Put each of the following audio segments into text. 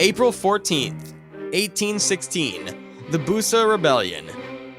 April 14th, 1816, the Bussa Rebellion.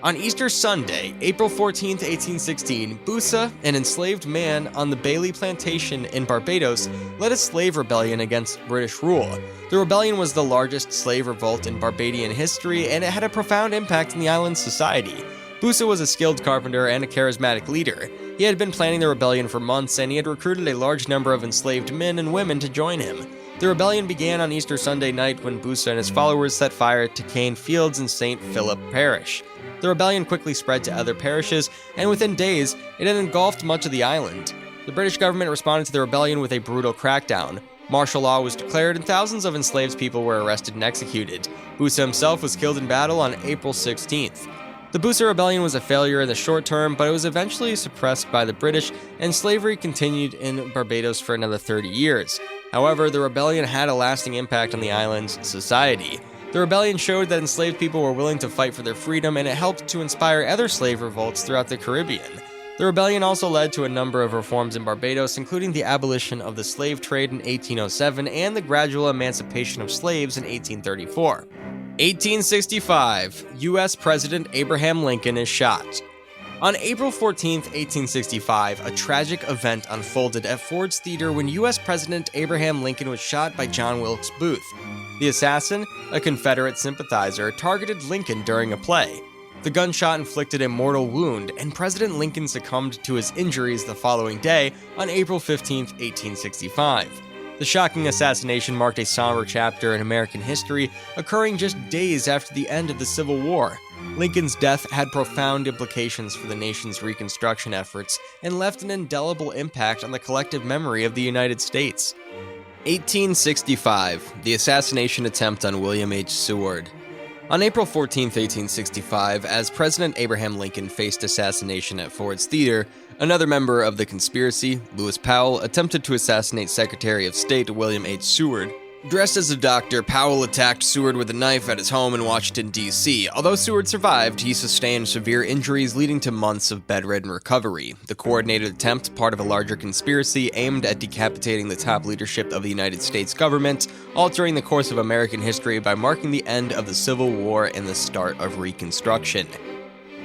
On Easter Sunday, April 14, 1816, Bussa, an enslaved man on the Bayley Plantation in Barbados, led a slave rebellion against British rule. The rebellion was the largest slave revolt in Barbadian history, and it had a profound impact on the island's society. Bussa was a skilled carpenter and a charismatic leader. He had been planning the rebellion for months, and he had recruited a large number of enslaved men and women to join him. The rebellion began on Easter Sunday night when Bussa and his followers set fire to cane fields in St. Philip Parish. The rebellion quickly spread to other parishes, and within days, it had engulfed much of the island. The British government responded to the rebellion with a brutal crackdown. Martial law was declared, and thousands of enslaved people were arrested and executed. Bussa himself was killed in battle on April 16th. The Bussa Rebellion was a failure in the short term, but it was eventually suppressed by the British, and slavery continued in Barbados for another 30 years. However, the rebellion had a lasting impact on the island's society. The rebellion showed that enslaved people were willing to fight for their freedom, and it helped to inspire other slave revolts throughout the Caribbean. The rebellion also led to a number of reforms in Barbados, including the abolition of the slave trade in 1807 and the gradual emancipation of slaves in 1834. 1865, U.S. President Abraham Lincoln is shot. On April 14, 1865, a tragic event unfolded at Ford's Theater when U.S. President Abraham Lincoln was shot by John Wilkes Booth. The assassin, a Confederate sympathizer, targeted Lincoln during a play. The gunshot inflicted a mortal wound, and President Lincoln succumbed to his injuries the following day on April 15, 1865. The shocking assassination marked a somber chapter in American history, occurring just days after the end of the Civil War. Lincoln's death had profound implications for the nation's Reconstruction efforts and left an indelible impact on the collective memory of the United States. 1865, the assassination attempt on William H. Seward. On April 14, 1865, as President Abraham Lincoln faced assassination at Ford's Theater, another member of the conspiracy, Lewis Powell, attempted to assassinate Secretary of State William H. Seward. Dressed as a doctor, Powell attacked Seward with a knife at his home in Washington, D.C. Although Seward survived, he sustained severe injuries leading to months of bedridden recovery. The coordinated attempt, part of a larger conspiracy aimed at decapitating the top leadership of the United States government, altering the course of American history by marking the end of the Civil War and the start of Reconstruction.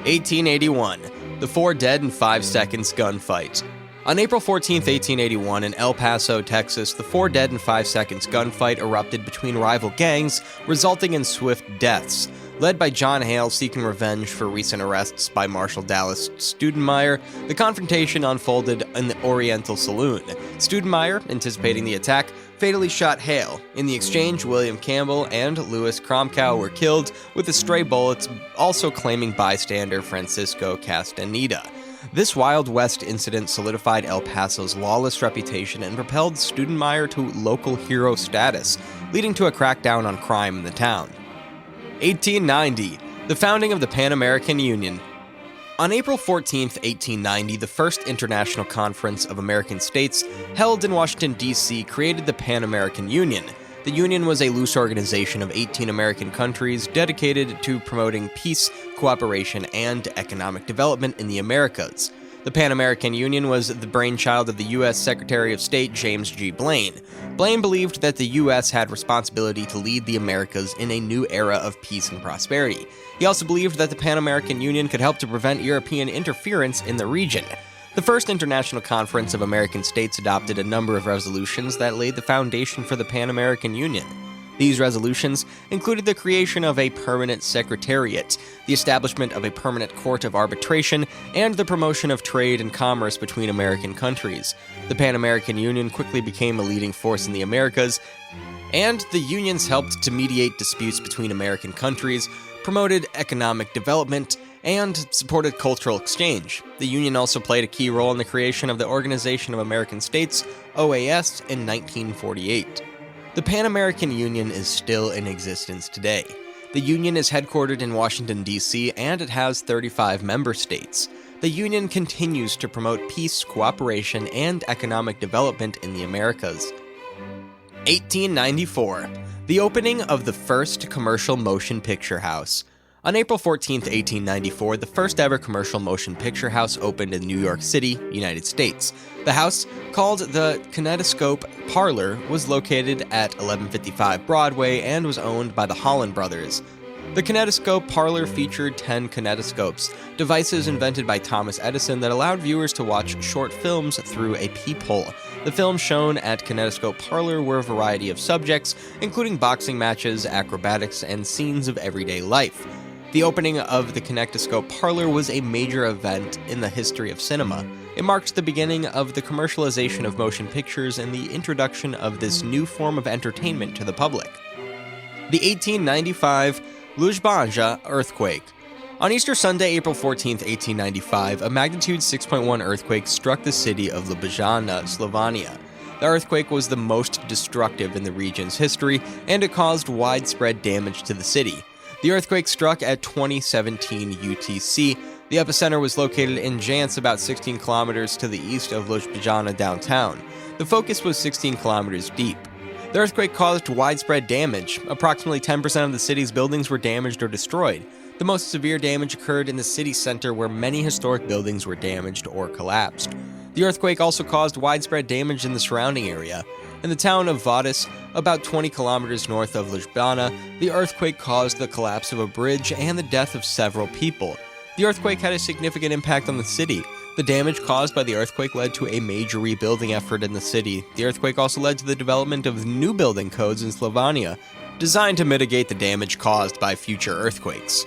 1881, the 4 dead in 5 seconds gunfight. On April 14, 1881, in El Paso, Texas, the 4 dead in 5 seconds gunfight erupted between rival gangs, resulting in swift deaths. Led by John Hale seeking revenge for recent arrests by Marshal Dallas Studemeyer, the confrontation unfolded in the Oriental Saloon. Studemeyer, anticipating the attack, fatally shot Hale. In the exchange, William Campbell and Louis Cromcow were killed, with the stray bullets also claiming bystander Francisco Castaneda. This Wild West incident solidified El Paso's lawless reputation and propelled Studemeyer to local hero status, leading to a crackdown on crime in the town. 1890, the founding of the Pan American Union. On April 14, 1890, the First International Conference of American States, held in Washington, D.C., created the Pan American Union. The Union was a loose organization of 18 American countries dedicated to promoting peace, cooperation, and economic development in the Americas. The Pan American Union was the brainchild of the U.S. Secretary of State James G. Blaine. Blaine believed that the U.S. had responsibility to lead the Americas in a new era of peace and prosperity. He also believed that the Pan American Union could help to prevent European interference in the region. The First International Conference of American States adopted a number of resolutions that laid the foundation for the Pan American Union. These resolutions included the creation of a permanent secretariat, the establishment of a permanent court of arbitration, and the promotion of trade and commerce between American countries. The Pan American Union quickly became a leading force in the Americas, and the unions helped to mediate disputes between American countries, promoted economic development, and supported cultural exchange. The Union also played a key role in the creation of the Organization of American States, OAS, in 1948. The Pan American Union is still in existence today. The Union is headquartered in Washington, D.C., and it has 35 member states. The Union continues to promote peace, cooperation, and economic development in the Americas. 1894, the opening of the first commercial motion picture house. On April 14, 1894, the first ever commercial motion picture house opened in New York City, United States. The house, called the Kinetoscope Parlor, was located at 1155 Broadway and was owned by the Holland brothers. The Kinetoscope Parlor featured 10 kinetoscopes, devices invented by Thomas Edison that allowed viewers to watch short films through a peephole. The films shown at Kinetoscope Parlor were a variety of subjects, including boxing matches, acrobatics, and scenes of everyday life. The opening of the Kinetoscope Parlor was a major event in the history of cinema. It marked the beginning of the commercialization of motion pictures and the introduction of this new form of entertainment to the public. The 1895 Ljubljana earthquake. On Easter Sunday, April 14, 1895, a magnitude 6.1 earthquake struck the city of Ljubljana, Slovenia. The earthquake was the most destructive in the region's history, and it caused widespread damage to the city. The earthquake struck at 2017 UTC. The epicenter was located in Jance, about 16 kilometers to the east of Ljubljana downtown. The focus was 16 kilometers deep. The earthquake caused widespread damage. Approximately 10% of the city's buildings were damaged or destroyed. The most severe damage occurred in the city center, where many historic buildings were damaged or collapsed. The earthquake also caused widespread damage in the surrounding area. In the town of Vadis, about 20 kilometers north of Ljubljana, the earthquake caused the collapse of a bridge and the death of several people. The earthquake had a significant impact on the city. The damage caused by the earthquake led to a major rebuilding effort in the city. The earthquake also led to the development of new building codes in Slovenia, designed to mitigate the damage caused by future earthquakes.